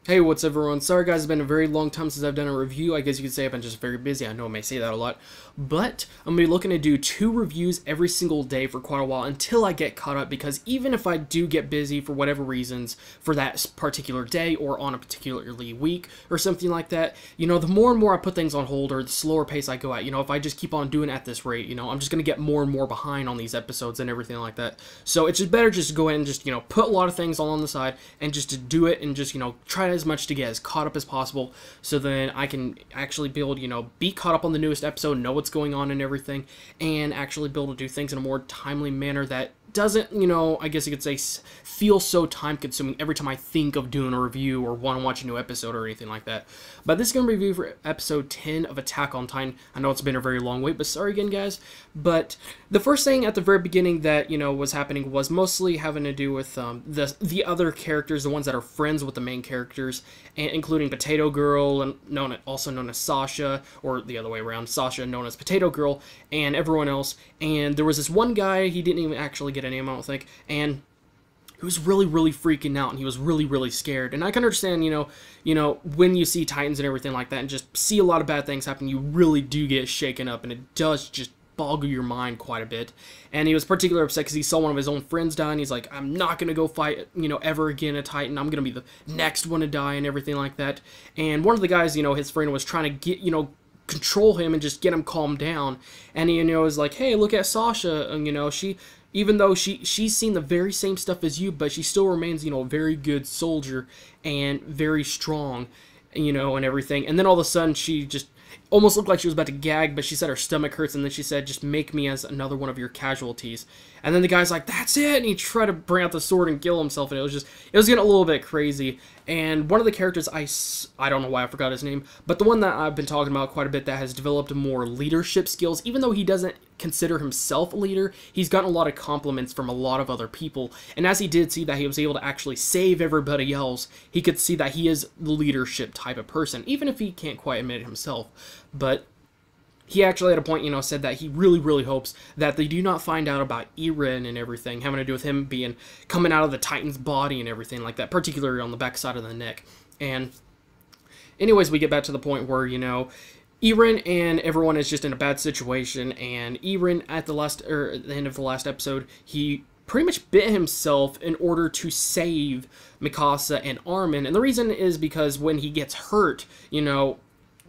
Hey, what's up, everyone? Sorry guys, it's been a very long time since I've done a review. I guess you could say I've been just very busy. I know I may say that a lot. But I'm going to be looking to do 2 reviews every single day for quite a while until I get caught up, because even if I do get busy for whatever reasons for that particular day or on a particularly week or something like that, the more and more I put things on hold or the slower pace I go at, if I just keep on doing it at this rate, I'm just going to get more and more behind on these episodes and everything like that. So it's just better just to go ahead and just, put a lot of things on the side and just to do it and just, try as much to get as caught up as possible, so then I can actually build, be caught up on the newest episode, know what's going on and everything, and actually be able to do things in a more timely manner that doesn't, I guess you could say, feel so time consuming every time I think of doing a review or want to watch a new episode or anything like that. But this is going to be a review for episode 10 of Attack on Titan. I know it's been a very long wait, but sorry again, guys. But the first thing at the very beginning that, was happening was mostly having to do with the other characters, the ones that are friends with the main characters, including Potato Girl, and also known as Sasha, or the other way around, Sasha known as Potato Girl, and everyone else. And there was this one guy, he didn't even actually get a name, I don't think, and he was really, really freaking out, and he was really, really scared. And I can understand, when you see Titans and everything like that, and just see a lot of bad things happen, you really do get shaken up, and it does just boggle your mind quite a bit. And he was particularly upset because he saw one of his own friends die, and he's like, I'm not going to go fight, ever again a Titan. I'm going to be the next one to die and everything like that. And one of the guys, his friend was trying to get, control him and just get him calmed down. And he, was like, hey, look at Sasha, and, she... Even though she's seen the very same stuff as you, but she still remains, a very good soldier and very strong, and everything. And then all of a sudden, she just almost looked like she was about to gag, but she said her stomach hurts, and then she said, just make me as another one of your casualties. And then the guy's like, that's it, and he tried to bring out the sword and kill himself, and it was getting a little bit crazy. And one of the characters, I don't know why I forgot his name, but the one that I've been talking about quite a bit that has developed more leadership skills, even though he doesn't consider himself a leader, he's gotten a lot of compliments from a lot of other people. And as he did see that he was able to actually save everybody else, he could see that he is the leadership type of person, even if he can't quite admit it himself. But he actually at a point, said that he really, really hopes that they do not find out about Eren and everything, having to do with him coming out of the Titan's body and everything like that, particularly on the backside of the neck. And anyways, we get back to the point where, Eren and everyone is just in a bad situation, and Eren at the end of the last episode, he pretty much bit himself in order to save Mikasa and Armin. And the reason is because when he gets hurt, even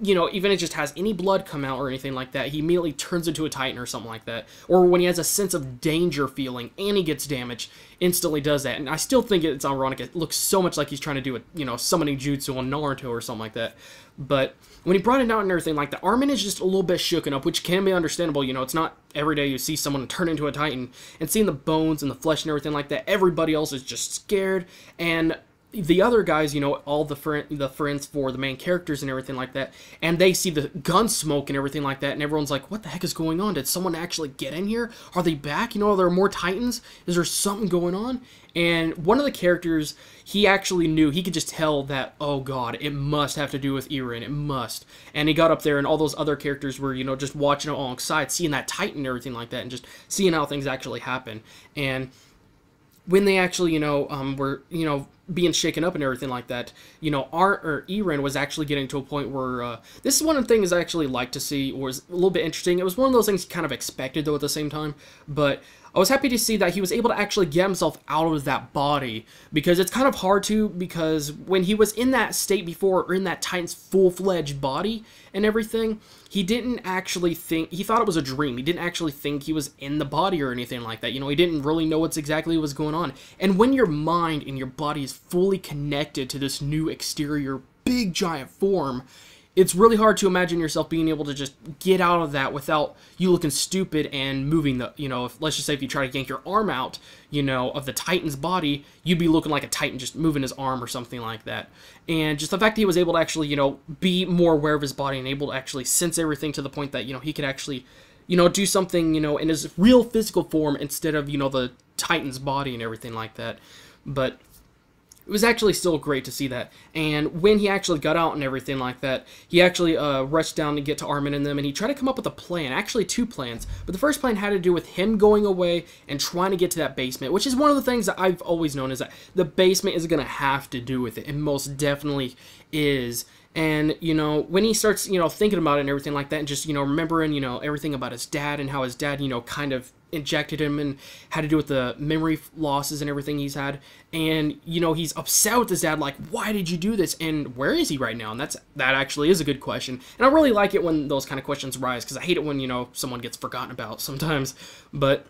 if it just has any blood come out or anything like that, he immediately turns into a Titan or something like that. Or when he has a sense of danger feeling and he gets damaged, instantly does that. And I still think it's ironic. It looks so much like he's trying to do a, summoning jutsu on Naruto or something like that. But when he brought it out and everything like that, Armin is just a little bit shooken up, which can be understandable. It's not every day you see someone turn into a Titan. And seeing the bones and the flesh and everything like that, everybody else is just scared. And the other guys, all the friends for the main characters and everything like that, and they see the gun smoke and everything like that, and everyone's like, what the heck is going on? Did someone actually get in here? Are they back? Are there more Titans? Is there something going on? And one of the characters, he actually knew, he could just tell that, oh god, it must have to do with Eren, it must. And he got up there, and all those other characters were, just watching it alongside, seeing that Titan and everything like that, and just seeing how things actually happen. And when they actually, were, being shaken up and everything like that, Eren was actually getting to a point where, this is one of the things I actually like to see, was a little bit interesting. It was one of those things kind of expected, though, at the same time, but I was happy to see that he was able to actually get himself out of that body, because it's kind of hard to, because when he was in that state before, or in that Titan's full-fledged body and everything, he didn't actually think, he thought it was a dream. He didn't actually think he was in the body or anything like that. He didn't really know what's exactly was going on. And when your mind and your body is fully connected to this new exterior, big giant form, it's really hard to imagine yourself being able to just get out of that without you looking stupid and moving the, let's just say if you try to yank your arm out, of the Titan's body, you'd be looking like a Titan just moving his arm or something like that. And just the fact that he was able to actually, be more aware of his body and able to actually sense everything to the point that, he could actually, do something, in his real physical form instead of, the Titan's body and everything like that. But it was actually still great to see that. And when he actually got out and everything like that, he actually rushed down to get to Armin and them, and he tried to come up with a plan, actually 2 plans. But the first plan had to do with him going away and trying to get to that basement, which is one of the things that I've always known, is that the basement is going to have to do with it, and most definitely is. And, you know, when he starts, you know, thinking about it and everything like that, and just, you know, remembering, you know, everything about his dad and how his dad, you know, kind of injected him and had to do with the memory losses and everything he's had. And, you know, he's upset with his dad, like, why did you do this? And where is he right now? And that actually is a good question. And I really like it when those kind of questions arise, because I hate it when, you know, someone gets forgotten about sometimes. But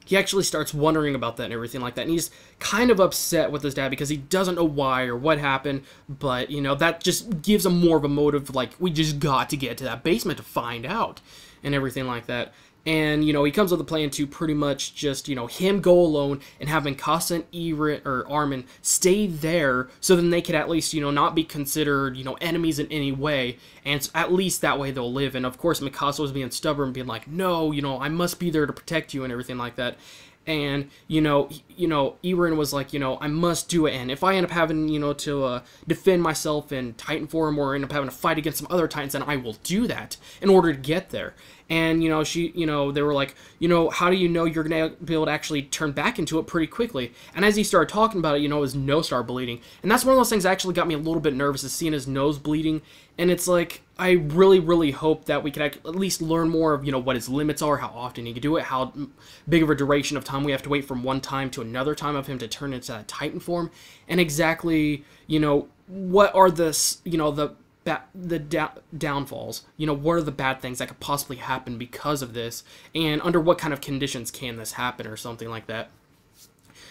he actually starts wondering about that and everything like that, and he's kind of upset with his dad because he doesn't know why or what happened, but, you know, that just gives him more of a motive, like, we just got to get to that basement to find out, and everything like that. And, you know, he comes with a plan to pretty much just, you know, him go alone and have Mikasa and Armin stay there, so then they could at least, you know, not be considered, you know, enemies in any way, and at least that way they'll live. And of course Mikasa was being stubborn, being like, no, you know, I must be there to protect you and everything like that. And, you know, Iruin was like, you know, I must do it, and if I end up having, you know, to defend myself in Titan Form, or end up having to fight against some other Titans, then I will do that in order to get there. And, you know, they were like, you know, how do you know you're going to be able to actually turn back into it pretty quickly? And as he started talking about it, you know, his nose started bleeding. And that's one of those things that actually got me a little bit nervous, is seeing his nose bleeding. And it's like, I really, really hope that we could at least learn more of, you know, what his limits are, how often he can do it, how big of a duration of time we have to wait from one time to another time of him to turn into that Titan form. And exactly, you know, what are the, you know, the downfalls, you know, what are the bad things that could possibly happen because of this, and under what kind of conditions can this happen, or something like that.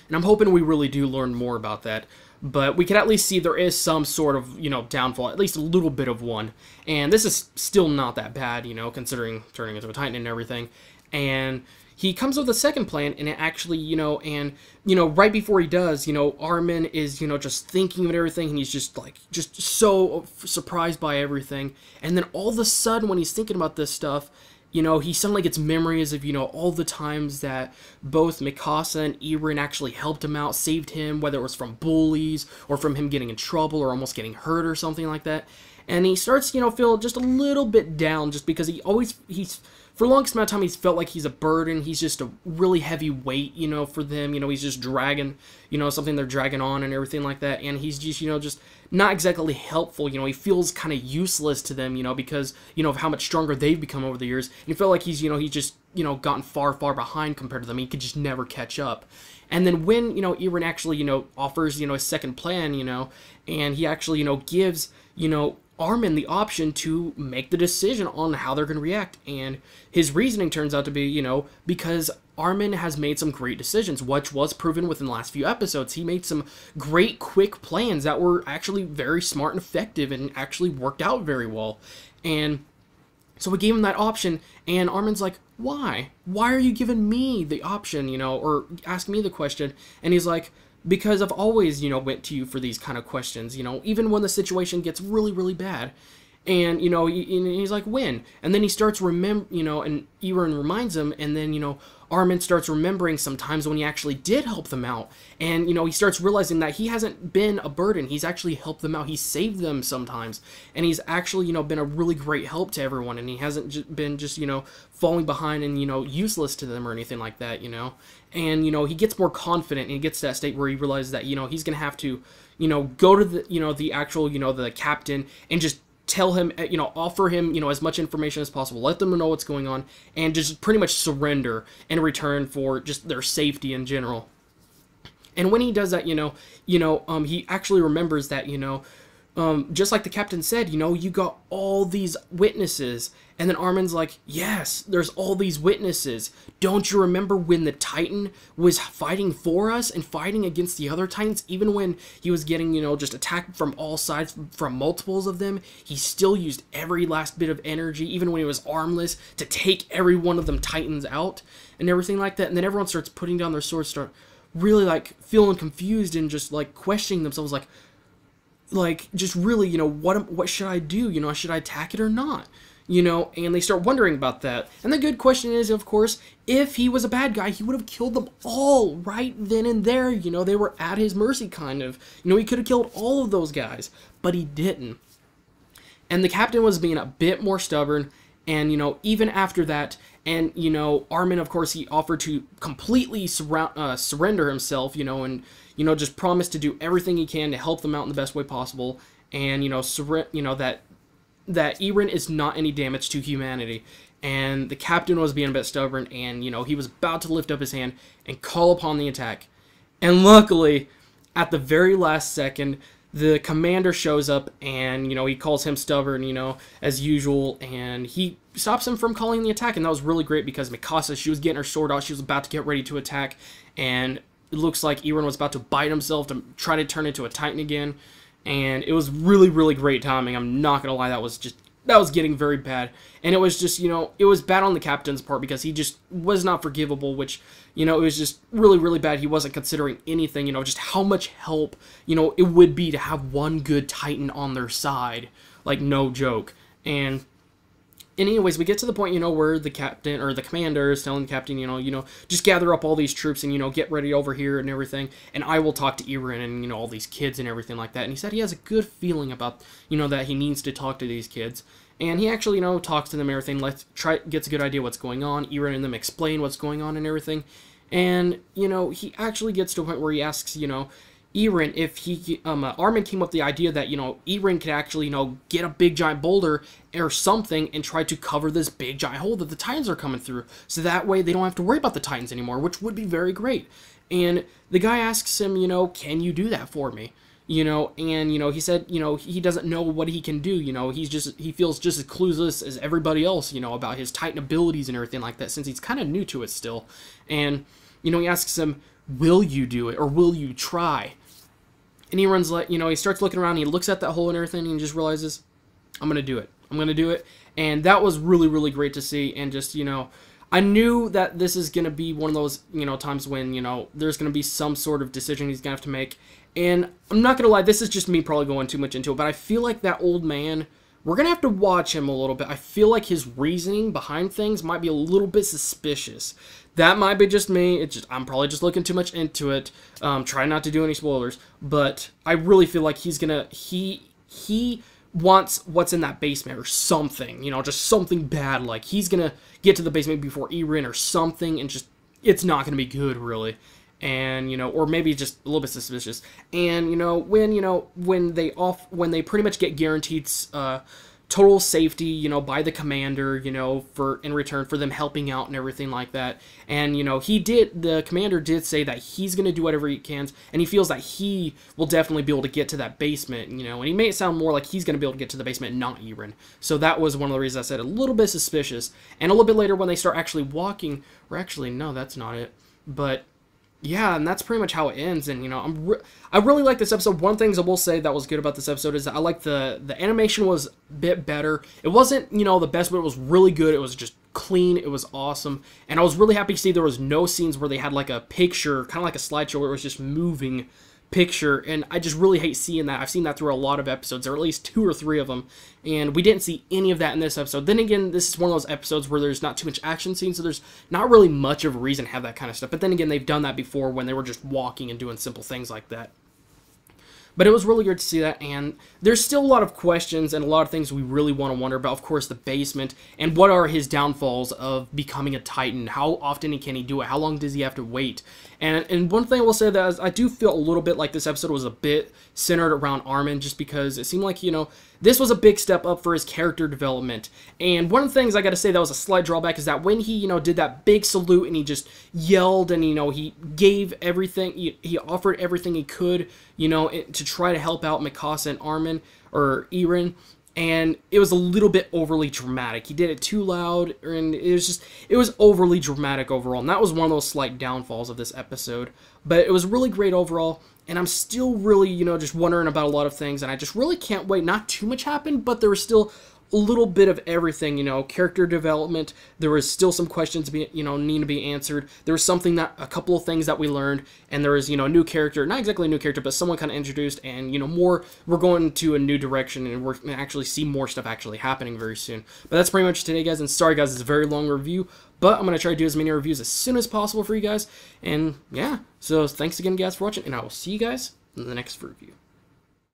And I'm hoping we really do learn more about that, but we can at least see there is some sort of, you know, downfall, at least a little bit of one, and this is still not that bad, you know, considering turning into a Titan and everything. And he comes up with a second plan, and it actually, you know, and, you know, right before he does, you know, Armin is, you know, just thinking of everything, and he's just, like, just so surprised by everything. And then all of a sudden, when he's thinking about this stuff, you know, he suddenly gets memories of, you know, all the times that both Mikasa and Iruin actually helped him out, saved him, whether it was from bullies, or from him getting in trouble, or almost getting hurt, or something like that. And he starts, you know, feeling just a little bit down, just because he's for the longest amount of time, he's felt like he's a burden. He's just a really heavy weight, you know, for them. You know, he's just dragging, you know, something they're dragging on and everything like that. And he's just, you know, just not exactly helpful. You know, he feels kind of useless to them, you know, because, you know, of how much stronger they've become over the years. And he felt like he's, you know, he's just, you know, gotten far, far behind compared to them. He could just never catch up. And then when, you know, Iruin actually, you know, offers, you know, a second plan, you know, and he actually, you know, gives, you know, Armin the option to make the decision on how they're going to react. And his reasoning turns out to be, you know, because Armin has made some great decisions, which was proven within the last few episodes. He made some great, quick plans that were actually very smart and effective, and actually worked out very well. And so we gave him that option, and Armin's like, why? Why are you giving me the option, you know, or asking me the question? And he's like, because I've always, you know, went to you for these kind of questions, you know, even when the situation gets really, really bad. And, you know, he's like, when? And then he starts you know, and Iruin reminds him, and then, you know, Armin starts remembering some times when he actually did help them out. And, you know, he starts realizing that he hasn't been a burden. He's actually helped them out. He's saved them sometimes. And he's actually, you know, been a really great help to everyone. And he hasn't been just, you know, falling behind and, you know, useless to them or anything like that, you know. And, you know, he gets more confident, and he gets to that state where he realizes that, you know, he's going to have to, you know, go to the, you know, the actual, you know, the captain, and just tell him, you know, offer him, you know, as much information as possible, let them know what's going on, and just pretty much surrender in return for just their safety in general. And when he does that, you know, he actually remembers that, you know, just like the captain said, you know, you got all these witnesses. And then Armin's like, yes, there's all these witnesses. Don't you remember when the Titan was fighting for us and fighting against the other Titans? Even when he was getting, you know, just attacked from all sides from multiples of them, he still used every last bit of energy, even when he was armless, to take every one of them Titans out and everything like that. And then everyone starts putting down their swords, start really, like, feeling confused and just, like, questioning themselves, like just really, you know, what should I do? You know, should I attack it or not? and they start wondering about that. And the good question is, of course, if he was a bad guy, he would have killed them all right then and there. They were at his mercy, kind of. He could have killed all of those guys, but he didn't. And the captain was being a bit more stubborn, and, even after that, and, Armin, of course, he offered to completely surrender himself, and, just promise to do everything he can to help them out in the best way possible, and, that Eren is not any damage to humanity. And the captain was being a bit stubborn, and, he was about to lift up his hand and call upon the attack. And luckily, at the very last second, the commander shows up, and, he calls him stubborn, as usual, and he stops him from calling the attack. And that was really great, because Mikasa, she was getting her sword out, she was about to get ready to attack, and it looks like Eren was about to bite himself to try to turn into a Titan again. And it was really, really great timing. I'm not gonna lie, that was getting very bad. And it was just, it was bad on the captain's part, because he just was not forgivable, which, it was just really, really bad. He wasn't considering anything, just how much help, it would be to have one good Titan on their side. Like, no joke. And anyways, we get to the point, where the captain, or the commander, is telling the captain, just gather up all these troops and, get ready over here and everything, and I will talk to Eren and, all these kids and everything like that. And he said he has a good feeling about, that he needs to talk to these kids. And he actually, talks to them and everything, gets a good idea what's going on. Eren and them explain what's going on and everything. And, he actually gets to a point where he asks, Eren, if Armin came up with the idea that, Eren could actually, get a big giant boulder or something and try to cover this big giant hole that the Titans are coming through. So that way they don't have to worry about the Titans anymore, which would be very great. And the guy asks him, can you do that for me? And, he said, he doesn't know what he can do, he feels just as clueless as everybody else, about his Titan abilities and everything like that, since he's kind of new to it still. And, he asks him, will you do it, or will you try? And he runs like, he starts looking around, he looks at that hole and everything, and he just realizes, I'm going to do it. I'm going to do it. And that was really, really great to see. And just, I knew that this is going to be one of those, times when, there's going to be some sort of decision he's going to have to make. And I'm not going to lie, this is just me probably going too much into it, but I feel like that old man, we're going to have to watch him a little bit. I feel like his reasoning behind things might be a little bit suspicious. That might be just me. I'm probably just looking too much into it. Try not to do any spoilers, but I really feel like he wants what's in that basement or something, just something bad. Like, he's gonna get to the basement before Eren or something, and just, it's not gonna be good, really. And, or maybe just a little bit suspicious. And, when they pretty much get guaranteed, total safety, by the commander, in return for them helping out and everything like that. And, the commander did say that he's going to do whatever he can, and he feels that he will definitely be able to get to that basement, and he made it sound more like he's going to be able to get to the basement, not Eren. So that was one of the reasons I said a little bit suspicious. And a little bit later when they start actually walking, or actually, no, that's not it, but yeah, and that's pretty much how it ends. And, I really like this episode. One of the things I will say that was good about this episode is that I like the animation was a bit better. It wasn't, the best, but it was really good. It was just clean. It was awesome. And I was really happy to see there was no scenes where they had like a picture, kind of like a slideshow where it was just moving picture, and I just really hate seeing that. I've seen that through a lot of episodes, or at least 2 or 3 of them, and we didn't see any of that in this episode. Then again, this is one of those episodes where there's not too much action scenes, so there's not really much of a reason to have that kind of stuff. But then again, they've done that before when they were just walking and doing simple things like that. But it was really good to see that, and there's still a lot of questions and a lot of things we really want to wonder about. Of course, the basement, and what are his downfalls of becoming a Titan? How often can he do it? How long does he have to wait? And one thing I will say that is I do feel a little bit like this episode was a bit centered around Armin, just because it seemed like, this was a big step up for his character development. And one of the things I gotta say that was a slight drawback is that when he, did that big salute and he just yelled and, he gave everything, he offered everything he could, to try to help out Mikasa and Armin, or Eren, and it was a little bit overly dramatic. He did it too loud, and it was overly dramatic overall, and that was one of those slight downfalls of this episode. But it was really great overall, and I'm still really, just wondering about a lot of things, and I just really can't wait. Not too much happened, but there was still a little bit of everything, you know, character development. There was still some questions to be, you know, need to be answered. There was a couple of things that we learned, and there was, you know, a new character, not exactly a new character, but someone kind of introduced, and, you know, we're going to a new direction, and we're going to actually see more stuff actually happening very soon. But that's pretty much today, guys, and sorry, guys, it's a very long review, but I'm going to try to do as many reviews as soon as possible for you guys, and yeah, so thanks again, guys, for watching, and I will see you guys in the next review.